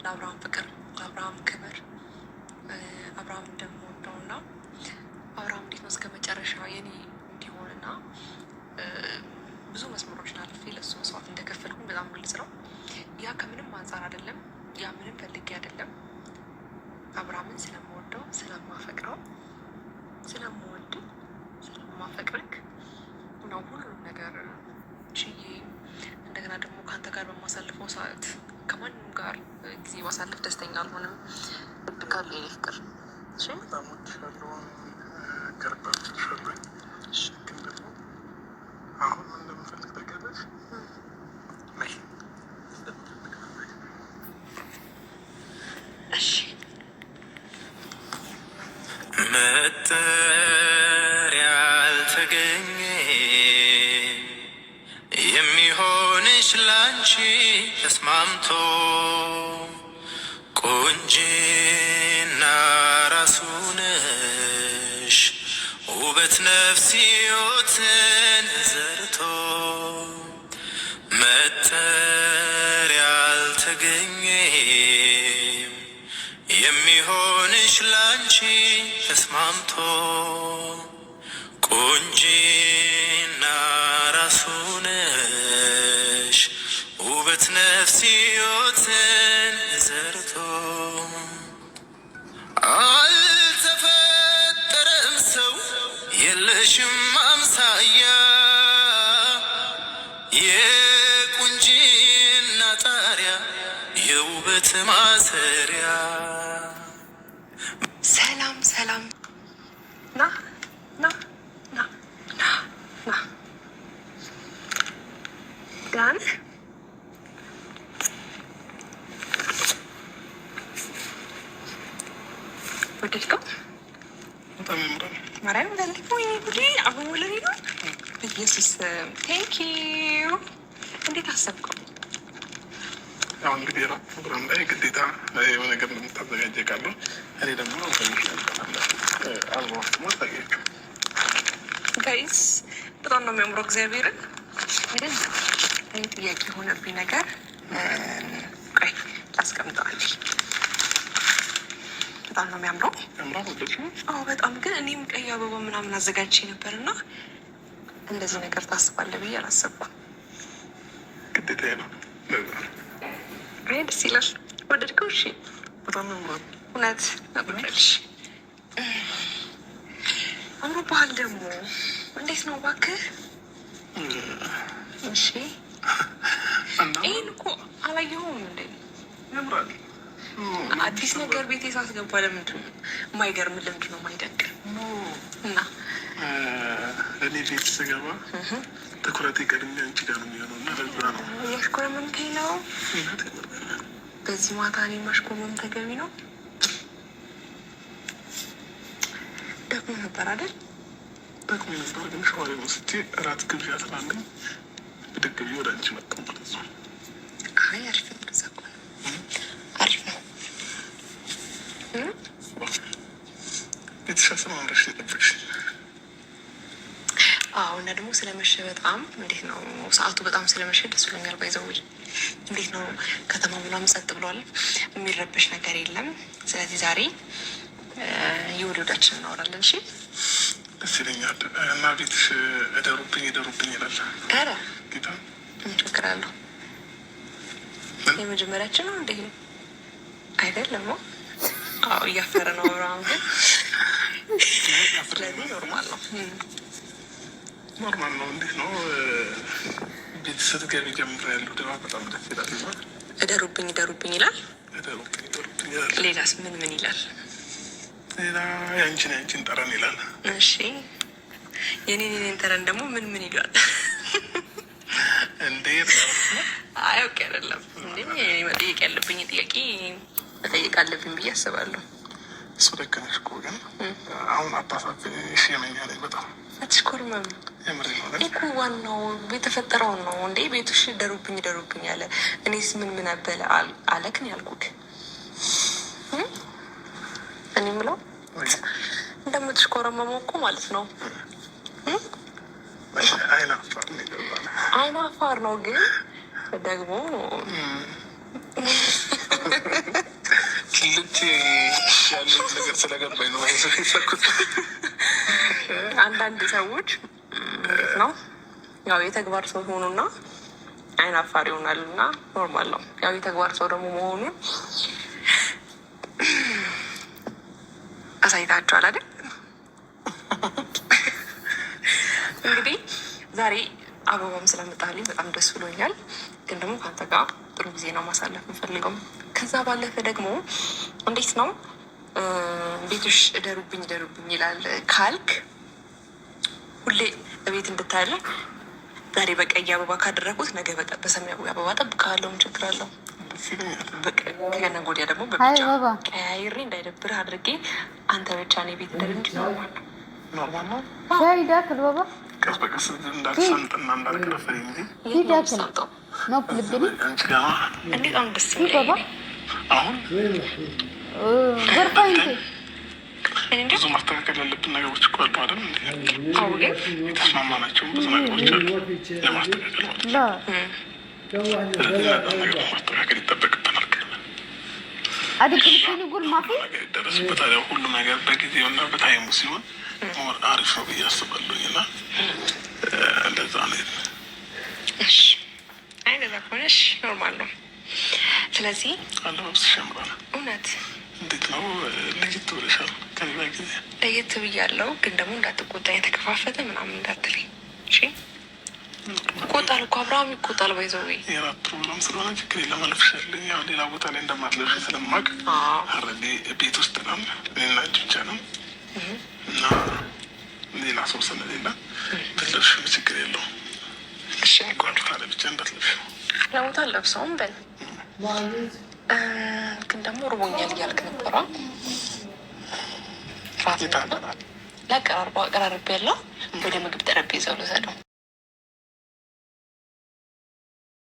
ለአብርሃም ፍቅር፣ ለአብርሃም ክብር አብርሃም እንደምወደው እና አብርሃም እንዴት ነው እስከ መጨረሻ የኔ እንዲሆንና ብዙ መስመሮችን አልፌ ለሱ መስዋዕት እንደከፈልኩኝ በጣም ግልጽ ነው። ያ ከምንም አንጻር አይደለም፣ ያ ምንም ፈልጌ አይደለም። አብርሃምን ስለምወደው ስለማፈቅረው ስለምወድ ስለማፈቅርክ ነው ሁሉም ነገር ችዬ እንደገና ደግሞ ከአንተ ጋር በማሳልፈው ሰዓት ከማንም ጋር ጊዜ ማሳለፍ ደስተኛ አልሆንም። ብካል የኔ ፍቅር በጣም ወድሻለሁ፣ ገርባችሻለሁ። ግን ደግሞ አሁን ምን እንደምፈልግ ታውቂያለሽ? እሺ መጠሪያ ያልተገኘ የሚሆንሽ ላንቺ ተስማምቶ ቆንጂና ራሱ ነሽ ውበት ነፍስ ሕይወትን ዘርቶ መጠሪያ ያልተገኘ የሚሆንሽ ላንቺ ተስማምቶ ቆንጂና ራሱ ነሽ ውበት ነፍስ ሕይወትን ዘርቶ አልተፈጠረም ሰው የለሽም አምሳያ የቁንጂና ጣሪያ የውበት ማሰሪያ። ሰላም ሰላም፣ ና ና ና ና ና ዳን ወደድከው? በጣም ያምራል። ማርያም ዘንድ ወይኔ ጉዴ! አሁን ወለኔ ነው። በኢየሱስ ቴንክ ዩ። እንዴት አሰብከው? ያው እንግዲህ ራ ፕሮግራም ላይ ግዴታ የሆነ ነገር እንደምታዘጋጀ ቃለሁ። እኔ ደግሞ አልባ ውስጥ ሞ ታያችሁ ጋይስ፣ በጣም ነው የሚያምረው። እግዚአብሔርን ግን እኔ ጥያቄ የሆነብኝ ነገር ቆይ ላስቀምጠዋል። በጣም ነው የሚያምረው። አዎ በጣም ግን እኔም ቀይ አበባ ምናምን አዘጋጅቼ ነበር እና እንደዚህ ነገር ታስባለህ ብዬ አላሰብኩም። ግዴታ ነው። አይ ደስ ይላል። ወደድከው? እሺ በጣም ያምራል። እውነት ነግረልሽ አምሮ ባህል ደግሞ እንዴት ነው እባክህ? እሺ ይህን እኮ አላየኸውም እንዴ? ያምራል። አዲስ ነገር ቤቴ ሳስገባ ለምንድን ነው የማይገርም? ለምንድን ነው የማይደንቅ? እና እኔ ቤት ስገባ ትኩረቴ ቀድሜ አንቺ ጋር ነው የሚሆነው እና ለዛ ነው እያሽኮረመምከኝ ነው። በዚህ ማታ እኔ ማሽኮረመም ተገቢ ነው? ደግሞ ነበር አይደል? ደግሞ ነበር ግን ሸዋሪ ወስጄ እራት ግብዣ ስላለኝ ብድግ ብዬ ወደ አንቺ መጣሁ ማለት ነው። አይ አሪፍ ነው። እዛ እኮ ነው አሪፍ ነው። ቤተሻ ስም አምረሽ የጠበቅሽ? አዎ እና ደግሞ ስለመሸ በጣም እንዴት ነው ሰዓቱ በጣም ስለመሸ ደስ ብሎኛል። ባይዘውጅ እንዴት ነው ከተማ ምናምን ጸጥ ብሏል፣ የሚረበሽ ነገር የለም። ስለዚህ ዛሬ የወደዳችን እናወራለን። እሺ ደስ ይለኛል። እና ቤትሽ እደሩብኝ እደሩብኝ ይላል። ኧረ ጌታ ችግር አለው። የመጀመሪያችን ነው እንዴ? አይደለም? አዎ እያፈረ ነው አብርሃም ግን ስለዚህ ኖርማል ነው። ኖርማል ነው። እንዴት ነው ቤት ስትገቢ ጀምሮ ያለው ድባብ በጣም ደስ ይላል። እደሩብኝ እደሩብኝ ይላል። እደሩብኝ እደሩብኝ ይላል። ሌላስ ምን ምን ይላል? ሌላ ያንቺን ጠረን ይላል። እሺ የኔን ጠረን ደግሞ ምን ምን ይላል? እንዴት ነው? አያውቅ አይደለም እንዴ? መጠየቅ ያለብኝ ጥያቄ መጠየቅ አለብኝ ብዬ አስባለሁ። እሱ ልክ ነሽ እኮ ግን አሁን አባሳብሽ የመኛለኝ በጣም አትሽኮርመም እኮ ዋናው የተፈጠረውን ነው እንዴ? ቤቱሽ ደሩብኝ ደሩብኝ አለ። እኔስ ምን ምን አበለ አለክን ያልኩክ። እኔ ምለው እንደምትሽኮረመመው እኮ ማለት ነው። አይናፋር ነው ግን ደግሞ ቁልጭ ያለው ነገር ስለገባኝ ነው ሰኩት። አንዳንድ ሰዎች እንዴት ነው ያው የተግባር ሰው ሆኑና አይን አፋር ይሆናሉ እና ኖርማል ነው። ያው የተግባር ሰው ደግሞ መሆኑን አሳይታችኋል አይደል? እንግዲህ ዛሬ አበባም ስለመጣልኝ በጣም ደስ ብሎኛል። ግን ደግሞ ከአንተ ጋር ጥሩ ጊዜ ነው ማሳለፍ የምፈልገው። ከዛ ባለፈ ደግሞ እንዴት ነው ቤቶች እደሩብኝ ይላል ካልክ ሁሌ በቤት እንድታያለ ዛሬ በቀይ አበባ ካደረጉት ነገ በሰማያዊ አበባ ጠብቃለሁ። ምን ችግር አለው? ከነገ ወዲያ ደግሞ በብቻ ቀያይሬ እንዳይደብርህ አድርጌ አንተ ብቻ እኔ ቤት እንደር እንጂ ኖርማል ነው። ዳክል ባባ ቀስ በቀስ እንዳትሰንጥና እንዳልከረፈ እንጂ እንዴት አሁን ደስ አሁን ብዙ ማስተካከል ያለብን ነገሮች እኮ አሉ አይደል? የተስማማናቸውን ብዙ ነገሮች አሉ ለማስተካከል ማለት ነገር ማስተካከል ይጠበቅብናል። ይደረስበታል። ያው ሁሉ ነገር በጊዜውና በታይሙ ሲሆን ሞር አሪፍ ነው ብዬ አስባለሁኝ እና እንደዛ ነው። እንደዛ ከሆነሽ ኖርማል ነው። ስለዚህ አለባበስሽ ያምራል። እውነት እንዴት ነው? ለየት ብለሻል ከሌላ ጊዜ። ለየት ብያለሁ፣ ግን ደግሞ እንዳትቆጣ የተከፋፈተ ምናምን እንዳትለኝ እሺ። ይቆጣል እኮ አብርሃም ይቆጣል። ባይዘው የራት ፕሮግራም ስለሆነ ችግር የለም አልፍሻለሁ። ያው ሌላ ቦታ ላይ እንደማትለብሽ ስለማቅ አረዴ ቤት ውስጥ ነው እኔና አንቺ ብቻ ነው እና ሌላ ሰው ስለሌላ ብትለብሽ ችግር የለውም። እሺ ቆንጆ ካለ ብቻ እንዳትለብሽ። ለቦታ አልለብሰውም በል ግን ደግሞ ርቦኛል እያልክ ነበረ። ራት ለቀራርቤ ያለው ወደ ምግብ ጠረጴዛው ልውሰደው።